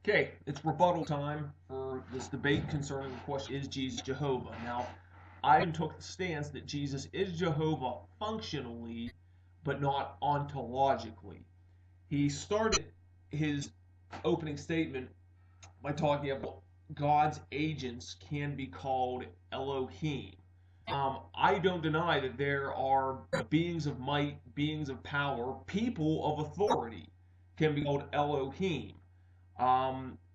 Okay, it's rebuttal time for this debate concerning the question, is Jesus Jehovah? Now, I took the stance that Jesus is Jehovah functionally, but not ontologically. He started his opening statement by talking about God's agents can be called Elohim. I don't deny that there are beings of might, beings of power, people of authority can be called Elohim.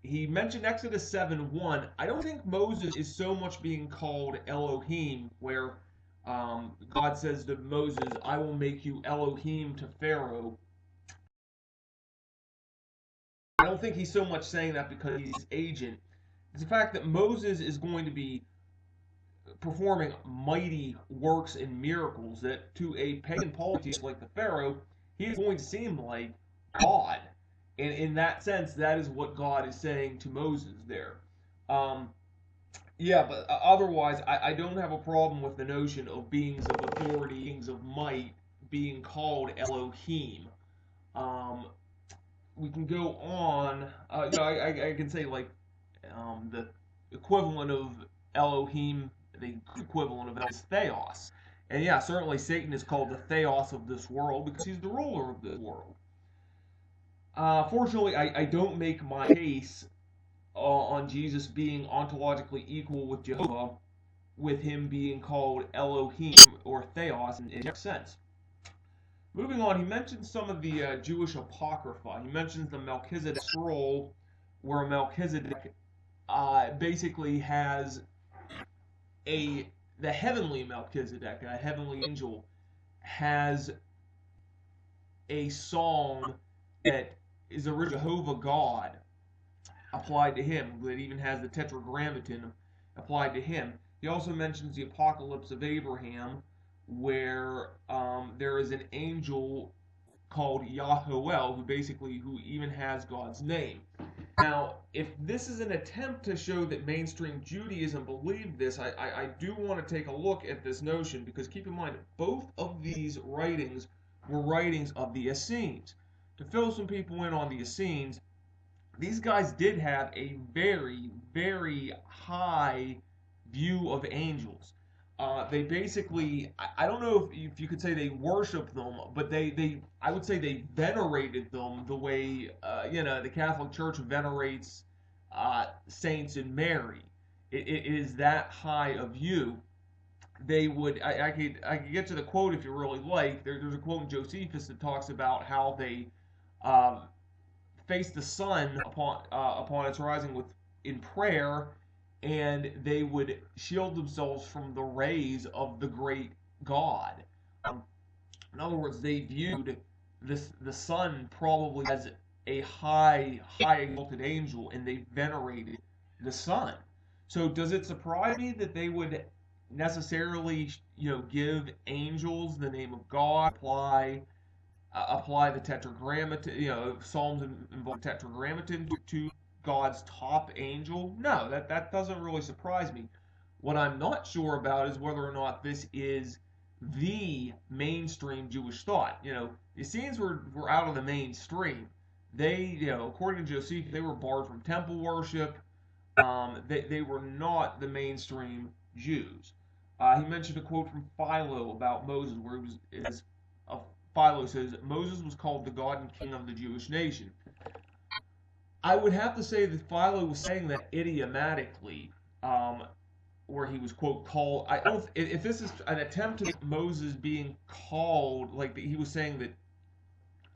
He mentioned Exodus 7:1. I don't think Moses is so much being called Elohim, where God says to Moses, I will make you Elohim to Pharaoh. I don't think he's so much saying that because he's his agent. It's the fact that Moses is going to be performing mighty works and miracles that to a pagan polytheist like the Pharaoh, he is going to seem like God. And in that sense, that is what God is saying to Moses there. Um, yeah, but otherwise, I don't have a problem with the notion of beings of authority, beings of might being called Elohim. Um, we can go on. I can say like the equivalent of Elohim, the equivalent of is Theos. And yeah, certainly Satan is called the Theos of this world because he's the ruler of this world. Fortunately, I don't make my case on Jesus being ontologically equal with Jehovah, with him being called Elohim or Theos in that sense. Moving on, he mentions some of the Jewish apocrypha. He mentions the Melchizedek scroll, where Melchizedek basically has the heavenly Melchizedek, a heavenly angel, has a song that is a Jehovah God applied to him, that even has the Tetragrammaton applied to him. He also mentions the Apocalypse of Abraham, where there is an angel called Yahuel, who even has God's name. Now, if this is an attempt to show that mainstream Judaism believed this, I do want to take a look at this notion, because keep in mind, both of these writings were writings of the Essenes. To fill some people in on the Essenes, these guys did have a very, very high view of angels. They basically, I don't know if you could say they worshiped them, but I would say they venerated them the way, the Catholic Church venerates saints and Mary. It is that high a view. They would, I could get to the quote if you really like. There's a quote in Josephus that talks about how they um, face the sun upon its rising in prayer, and they would shield themselves from the rays of the great God. In other words, they viewed the sun probably as a high exalted angel, and they venerated the sun. So does it surprise me that they would necessarily, give angels the name of God, apply the Tetragrammaton, Psalms involve Tetragrammaton to God's top angel? No, that doesn't really surprise me. What I'm not sure about is whether or not this is the mainstream Jewish thought. The Essenes were out of the mainstream. They, according to Josephus, they were barred from temple worship. They were not the mainstream Jews. He mentioned a quote from Philo about Moses, where Philo says Moses was called the God and King of the Jewish nation. I would have to say that Philo was saying that idiomatically, where he was quote called. I don't. If this is an attempt to make Moses being called, like he was saying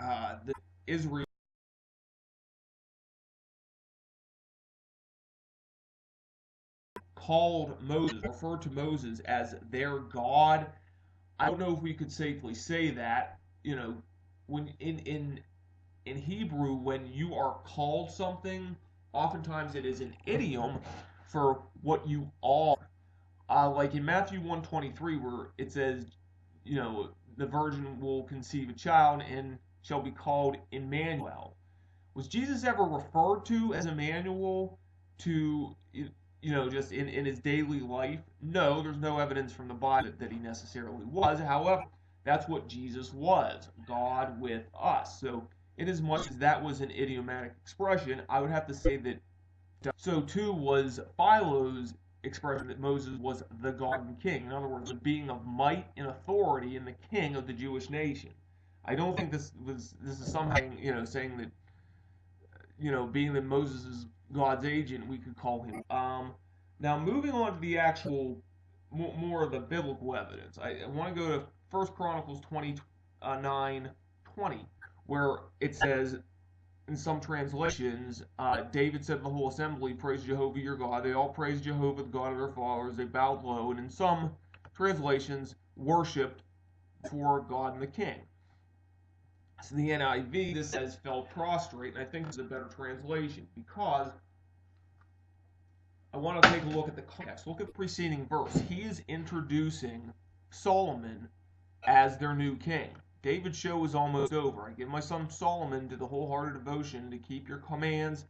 that Israel called Moses, referred to Moses as their God. I don't know if we could safely say that. When in Hebrew, when you are called something, oftentimes it is an idiom for what you are. Like in Matthew 1:23, where it says, the virgin will conceive a child and shall be called Emmanuel. Was Jesus ever referred to as Emmanuel to, just in his daily life? No, there's no evidence from the Bible that he necessarily was. However, that's what Jesus was, God with us. So inasmuch as that was an idiomatic expression, I would have to say that so too was Philo's expression that Moses was the God and King. In other words, a being of might and authority and the king of the Jewish nation. I don't think this is somehow saying that being that Moses is God's agent, we could call him. Now moving on to the actual more of the biblical evidence, I want to go to 1 Chronicles 29:20, where it says, in some translations, David said to the whole assembly, "Praise Jehovah your God." They all praised Jehovah, the God of their fathers. They bowed low, and in some translations, worshipped before God and the king. So the NIV, this says, fell prostrate, and I think it's a better translation, because I want to take a look at the context. Look at the preceding verse. He is introducing Solomon as their new king. David's show is almost over. I give my son Solomon to the wholehearted devotion to keep your commands,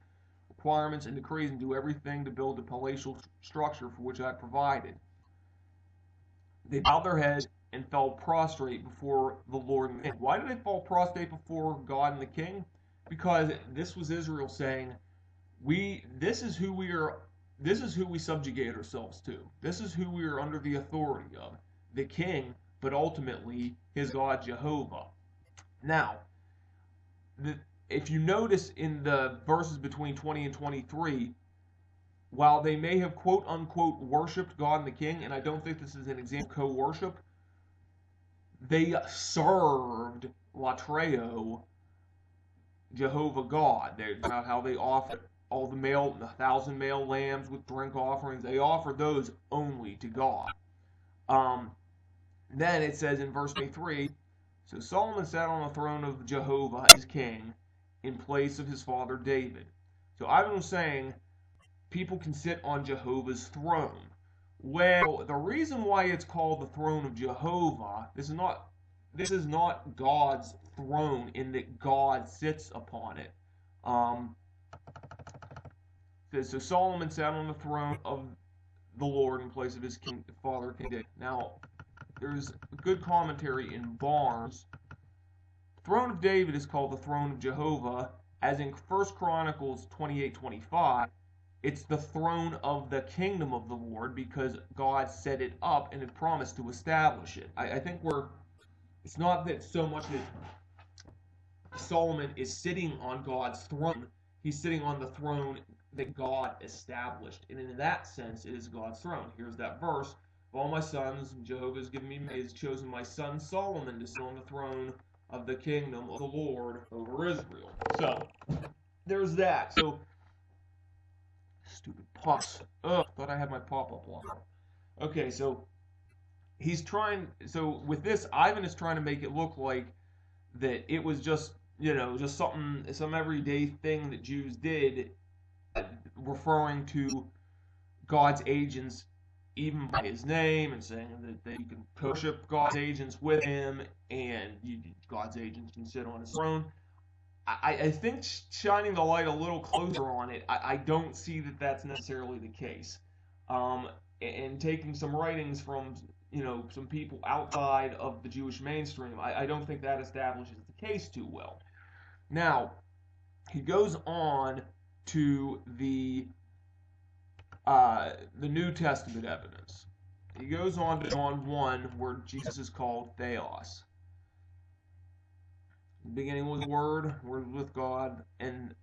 requirements, and decrees, and do everything to build the palatial structure for which I provided. They bowed their heads and fell prostrate before the Lord and the king. Why did they fall prostrate before God and the king? Because this was Israel saying, this is who we subjugate ourselves to. This is who we are under the authority of, the king, but ultimately his God Jehovah. Now, if you notice in the verses between 20 and 23, while they may have quote unquote worshipped God and the king, and I don't think this is an example of co-worship, they served Latreo, Jehovah God. About how they offered all the 1,000 male lambs with drink offerings. They offered those only to God. Then it says in verse 23, so Solomon sat on the throne of Jehovah his king in place of his father David. So I've been saying people can sit on Jehovah's throne. Well, the reason why it's called the throne of Jehovah, this is not God's throne in that God sits upon it. So Solomon sat on the throne of the Lord in place of his father King David. Now, there's a good commentary in Barnes. The throne of David is called the throne of Jehovah, as in 1 Chronicles 28:25. It's the throne of the kingdom of the Lord because God set it up and had promised to establish it. I think it's not that so much that Solomon is sitting on God's throne. He's sitting on the throne that God established. And in that sense, it is God's throne. Here's that verse. Of all my sons, Jehovah has given me, he has chosen my son Solomon to sit on the throne of the kingdom of the Lord over Israel. So, there's that. So, stupid pops. Ugh, thought I had my pop-up blocker. Okay, so with this, Ivan is trying to make it look like that it was just some everyday thing that Jews did, referring to God's agents even by his name, and saying that you can worship God's agents with him, and God's agents can sit on his throne. I think shining the light a little closer on it, I don't see that that's necessarily the case. And taking some writings from some people outside of the Jewish mainstream, I don't think that establishes the case too well. Now, he goes on to the New Testament evidence. He goes on to John 1, where Jesus is called Theos. In the beginning was the Word was with God, and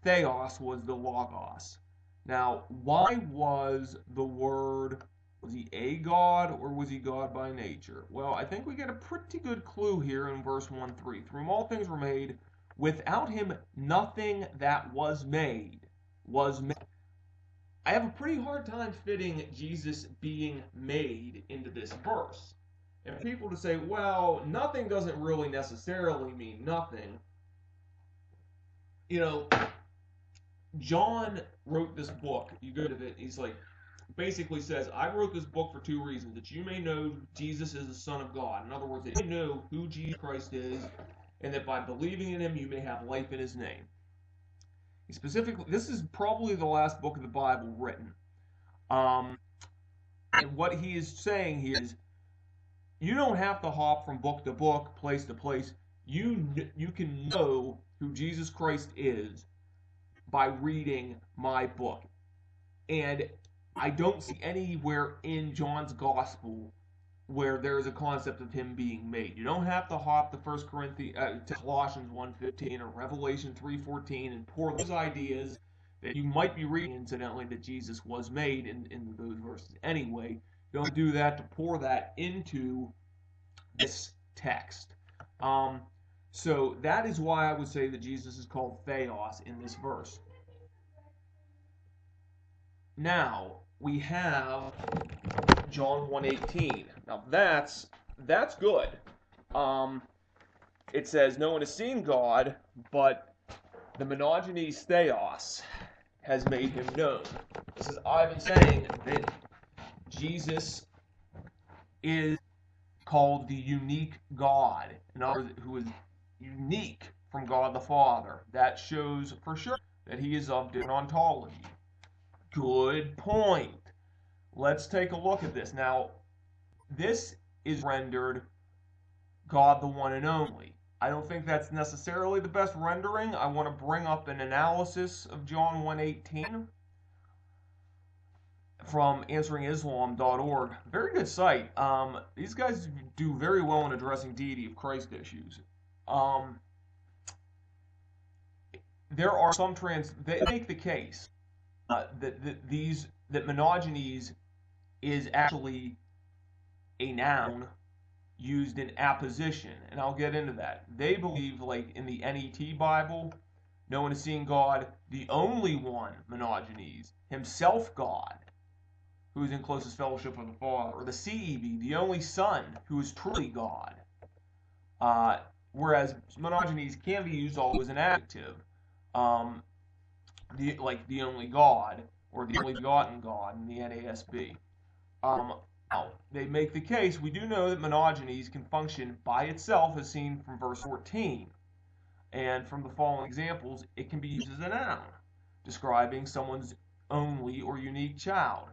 Theos was the Logos. Now, why was the Word, was he a God, or was he God by nature? Well, I think we get a pretty good clue here in verse 1-3. Through him all things were made. Without him, nothing that was made was made. I have a pretty hard time fitting Jesus being made into this verse. And for people to say, well, nothing doesn't really necessarily mean nothing. John wrote this book. You go to it, he's like, basically says, I wrote this book for two reasons. That you may know Jesus is the Son of God. In other words, that you know who Jesus Christ is, and that by believing in him, you may have life in his name. Specifically, this is probably the last book of the Bible written. And what he is saying here is, you don't have to hop from book to book, place to place. You can know who Jesus Christ is by reading my book. And I don't see anywhere in John's gospel where there's a concept of him being made. You don't have to hop to to Colossians 1:15 or Revelation 3:14 and pour those ideas that you might be reading incidentally that Jesus was made in those verses anyway. You don't do that to pour that into this text. So that is why I would say that Jesus is called Theos in this verse. Now we have John 1:18. Now that's good. It says, no one has seen God, but the monogenes Theos has made him known. This is Ivan saying that Jesus is called the unique God, in other words, who is unique from God the Father. That shows for sure that he is of different ontology. Good point. Let's take a look at this. Now, this is rendered God the one and only. I don't think that's necessarily the best rendering. I want to bring up an analysis of John 1:18 from answeringislam.org. Very good site. These guys do very well in addressing deity of Christ issues. There are some they make the case that monogenes is actually a noun used in apposition, and I'll get into that. They believe, like in the NET Bible, no one is seeing God, the only one, monogenes, himself God, who is in closest fellowship with the Father, or the CEB, the only Son, who is truly God. Whereas monogenes can be used also as an adjective, like the only God, or the only begotten God in the NASB. They make the case, we do know that monogenes can function by itself as seen from verse 14. And from the following examples, it can be used as a noun, describing someone's only or unique child.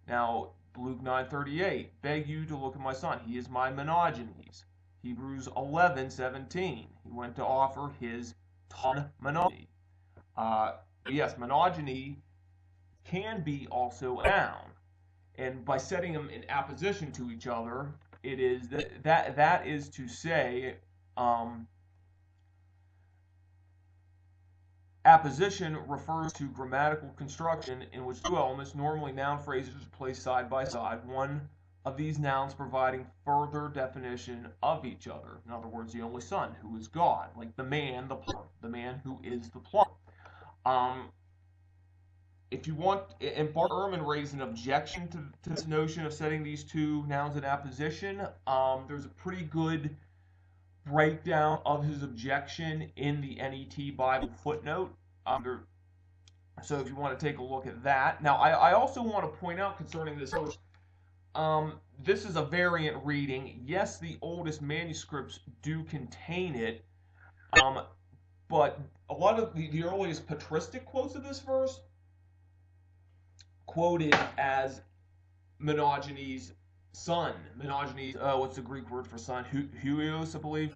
Now, Luke 9:38, beg you to look at my son, he is my monogenes. Hebrews 11:17, he went to offer his ton monogeny. Yes, monogeny can be also a noun. And by setting them in apposition to each other, it is that is to say, apposition refers to grammatical construction in which two elements, normally noun phrases, are placed side by side, one of these nouns providing further definition of each other. In other words, the only Son, who is God, like the man, the man who is the plumber. If you want, and Bart Ehrman raised an objection to this notion of setting these two nouns in apposition. There's a pretty good breakdown of his objection in the NET Bible footnote. So if you want to take a look at that. Now, I also want to point out concerning this verse, this is a variant reading. Yes, the oldest manuscripts do contain it, but a lot of the earliest patristic quotes of this verse quoted as monogenes son. Monogenes, what's the Greek word for son? Huios, I believe.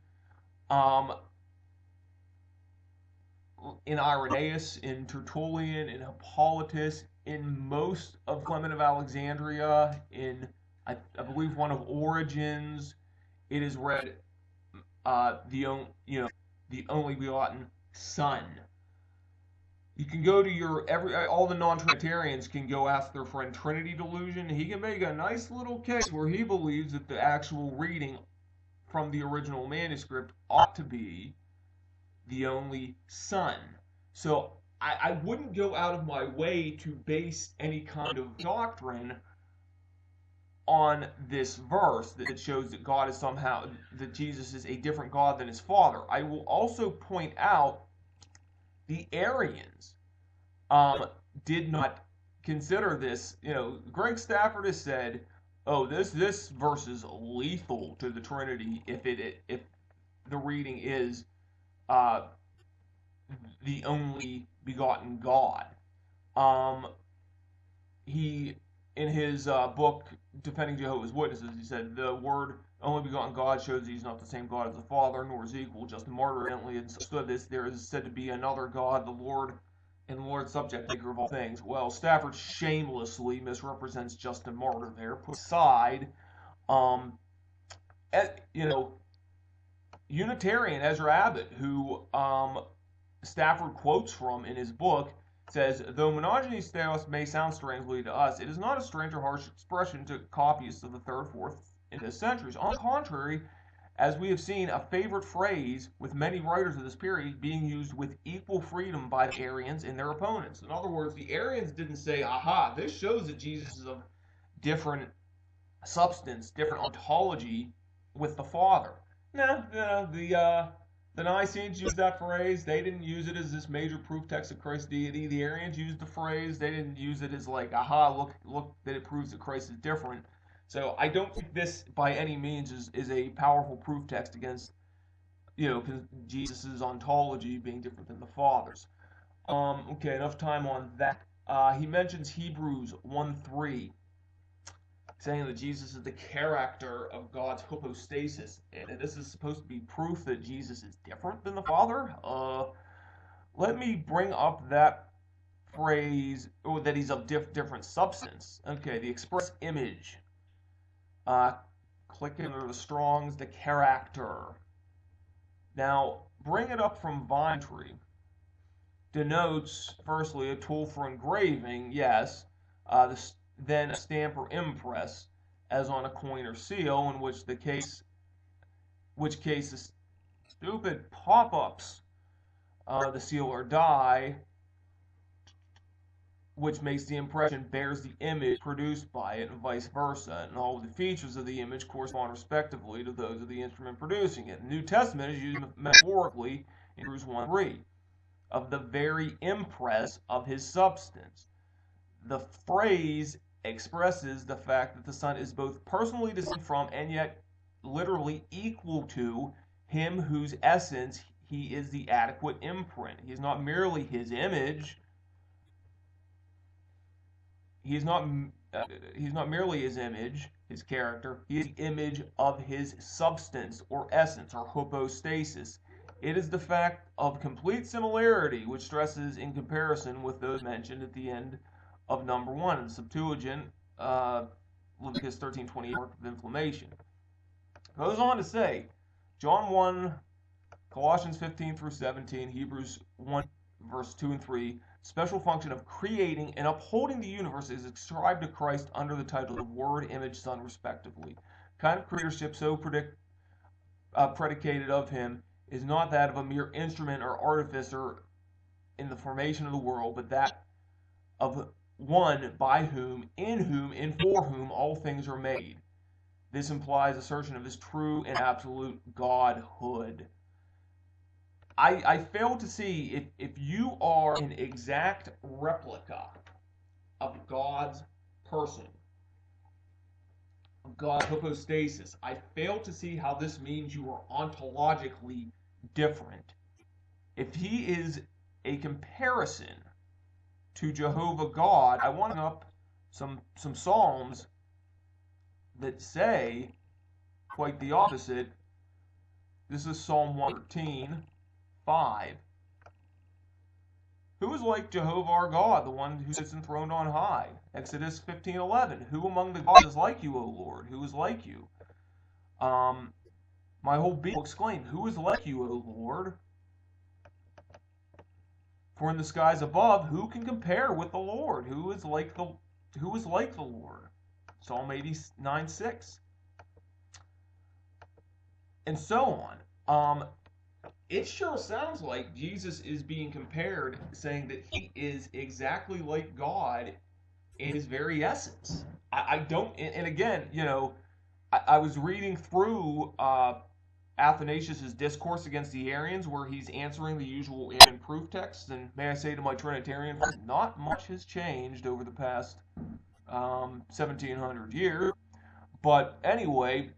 In Irenaeus, in Tertullian, in Hippolytus, in most of Clement of Alexandria, in I believe one of Origen's, it is read the only begotten Son. You can go to all the non-Trinitarians can go ask their friend Trinity Delusion. He can make a nice little case where he believes that the actual reading from the original manuscript ought to be the only Son. So I wouldn't go out of my way to base any kind of doctrine on this verse that shows that God is that Jesus is a different God than his Father. I will also point out the Arians did not consider this. Greg Stafford has said, "Oh, this verse is lethal to the Trinity if the reading is the only begotten God." He, in his book Defending Jehovah's Witnesses, he said the word only begotten God shows he's not the same God as the Father, nor is equal. Justin Martyr evidently understood this. There is said to be another God, the Lord, and the Lord subject, maker of all things. Well, Stafford shamelessly misrepresents Justin Martyr there, put aside, you know, Unitarian Ezra Abbott, who Stafford quotes from in his book, says, though monogenes theos may sound strangely to us, it is not a strange or harsh expression to copyists of the 3rd, 4th, and 5th centuries. On the contrary, as we have seen, a favorite phrase with many writers of this period being used with equal freedom by the Arians and their opponents. In other words, the Arians didn't say, aha, this shows that Jesus is of different substance, different ontology with the Father. No, the Nicenes used that phrase. They didn't use it as this major proof text of Christ's deity. The Arians used the phrase. They didn't use it as like, aha, look that it proves that Christ is different. So I don't think this by any means is a powerful proof text against, Jesus' ontology being different than the Father's. Okay, enough time on that. He mentions Hebrews 1:3, saying that Jesus is the character of God's hypostasis, and this is supposed to be proof that Jesus is different than the Father. Let me bring up that phrase, or that he's of different substance. Okay, the express image. Clicking under the Strong's, the character. Now, bring it up from Vine-Tree. Denotes, firstly, a tool for engraving, yes. Then a stamp or impress, as on a coin or seal, in which case the stupid pop-ups, the seal or die, which makes the impression, bears the image produced by it, and vice versa, and all of the features of the image correspond respectively to those of the instrument producing it. The New Testament is used metaphorically in Hebrews 1:3, of the very impress of his substance. The phrase expresses the fact that the Son is both personally distinct from and yet literally equal to him whose essence he is the adequate imprint. He is not merely his image. He's not merely his image, his character. He is the image of his substance or essence or hypostasis. It is the fact of complete similarity which stresses in comparison with those mentioned at the end of number 1 in the Septuagint, Leviticus 13:28, mark of inflammation. Goes on to say, John 1, Colossians 15-17, Hebrews 1, verse 2 and 3, special function of creating and upholding the universe is ascribed to Christ under the title of Word, Image, Son, respectively. Kind of creatorship so predicated of him is not that of a mere instrument or artificer in the formation of the world, but that of one by whom, in whom, and for whom all things are made. This implies assertion of his true and absolute godhood. I fail to see if you are an exact replica of God's person, of God's hypostasis, I fail to see how this means you are ontologically different. If he is a comparison to Jehovah God, I want to bring up some Psalms that say quite the opposite. This is Psalm 113:5. Who is like Jehovah our God, the one who sits enthroned on high? Exodus 15:11. Who among the gods is like you, O Lord? Who is like you? My whole being will exclaim, who is like you, O Lord? For in the skies above, who can compare with the Lord? Who is like the Lord? Psalm 89:6. And so on. It sure sounds like Jesus is being compared, saying that he is exactly like God in his very essence. I don't, and again, I was reading through Athanasius' discourse against the Arians, where he's answering the usual Arian proof texts, and may I say to my Trinitarian friends, not much has changed over the past 1700 years. But anyway,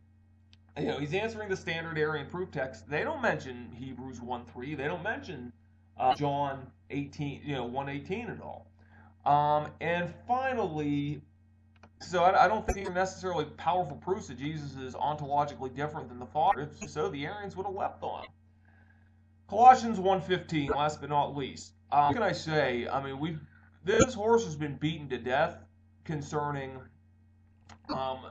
he's answering the standard Arian proof text. They don't mention Hebrews 1:3. They don't mention John 18, 1:18 at all. And finally, So I don't think these are necessarily powerful proofs that Jesus is ontologically different than the Father. If so, the Arians would have left on him. Colossians 1:15, last but not least. What can I say? I mean, this horse has been beaten to death concerning um,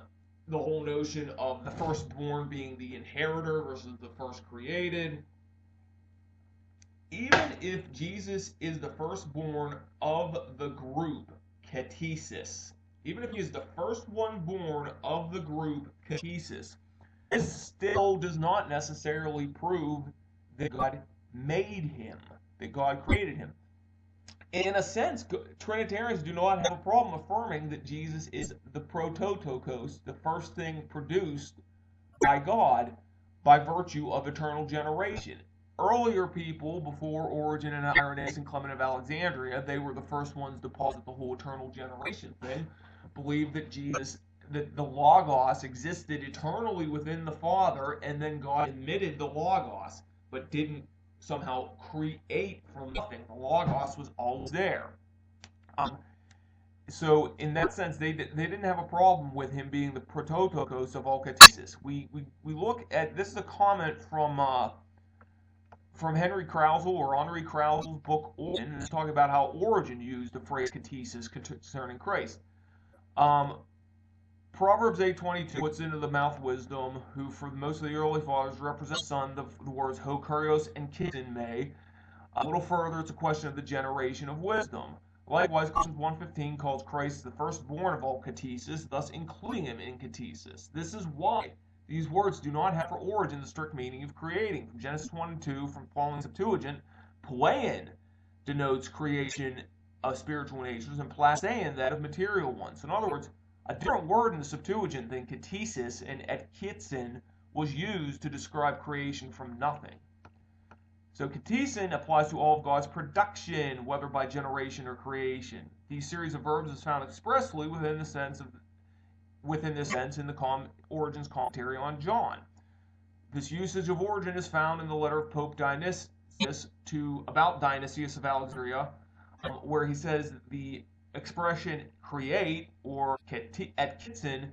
the whole notion of the firstborn being the inheritor versus the first created. Even if Jesus is the firstborn of the group, katesis, even if he is the first one born of the group, katesis, this still does not necessarily prove that God made him, that God created him. In a sense, Trinitarians do not have a problem affirming that Jesus is the prototokos, the first thing produced by God by virtue of eternal generation. Earlier people, before Origen and Irenaeus and Clement of Alexandria, they were the first ones to posit the whole eternal generation thing, believed that that the Logos existed eternally within the Father, and then God emitted the Logos, but didn't somehow create from nothing. The Logos was always there. Um, so in that sense, they didn't have a problem with him being the prototokos of all catesis. We look at, this is a comment from Henry Kraussel or Henri Krausel's book Origen, and it's talking about how Origen used the phrase catesis concerning Christ. Proverbs 8:22 puts into the mouth wisdom, who for most of the early fathers represents son, the words ho kurios and kitin me. A little further, it's a question of the generation of wisdom. Likewise, Colossians 1:15 calls Christ the firstborn of all catesis, thus including him in catesis. This is why these words do not have for Origen the strict meaning of creating. From Genesis 1 and 2, from following Septuagint, plein denotes creation of spiritual natures, and plastein that of material ones. So in other words, a different word in the Septuagint than catesis and etkitsin was used to describe creation from nothing. So catesin applies to all of God's production, whether by generation or creation. These series of verbs is found expressly within this sense in the Origen's commentary on John. This usage of Origen is found in the letter of Pope Dionysius about Dionysius of Alexandria, where he says the expression create or etkitsin,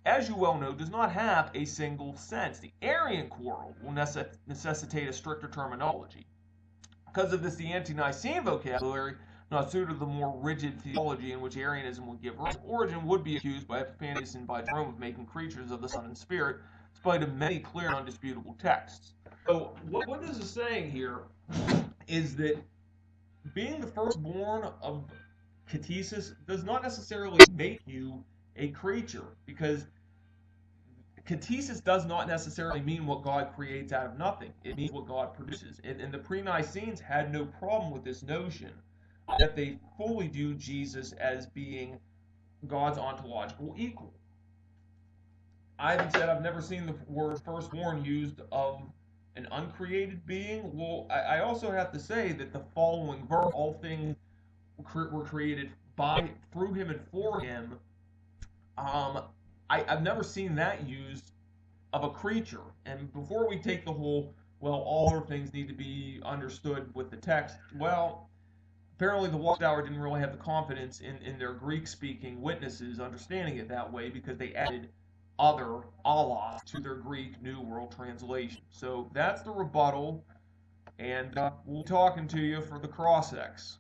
as you well know, does not have a single sense. The Arian quarrel will necessitate a stricter terminology. Because of this, the ante-Nicene vocabulary, not suited to the more rigid theology in which Arianism would give rise, Origen would be accused by Epiphanius and by Jerome of making creatures of the Son and Spirit, in spite of many clear and undisputable texts. So what this is saying here is that being the firstborn of catesis does not necessarily make you a creature, because catesis does not necessarily mean what God creates out of nothing. It means what God produces. And the pre-Nicenes had no problem with this notion that they fully view Jesus as being God's ontological equal. I even said I've never seen the word firstborn used of an uncreated being. Well, I also have to say that the following verse, all things were created by, through him, and for him. I've never seen that used of a creature. And before we take the whole, well, all other things need to be understood with the text, well, apparently the Watchtower didn't really have the confidence in their Greek-speaking witnesses understanding it that way, because they added other Allah to their Greek New World Translation. So that's the rebuttal, and we'll be talking to you for the cross-ex.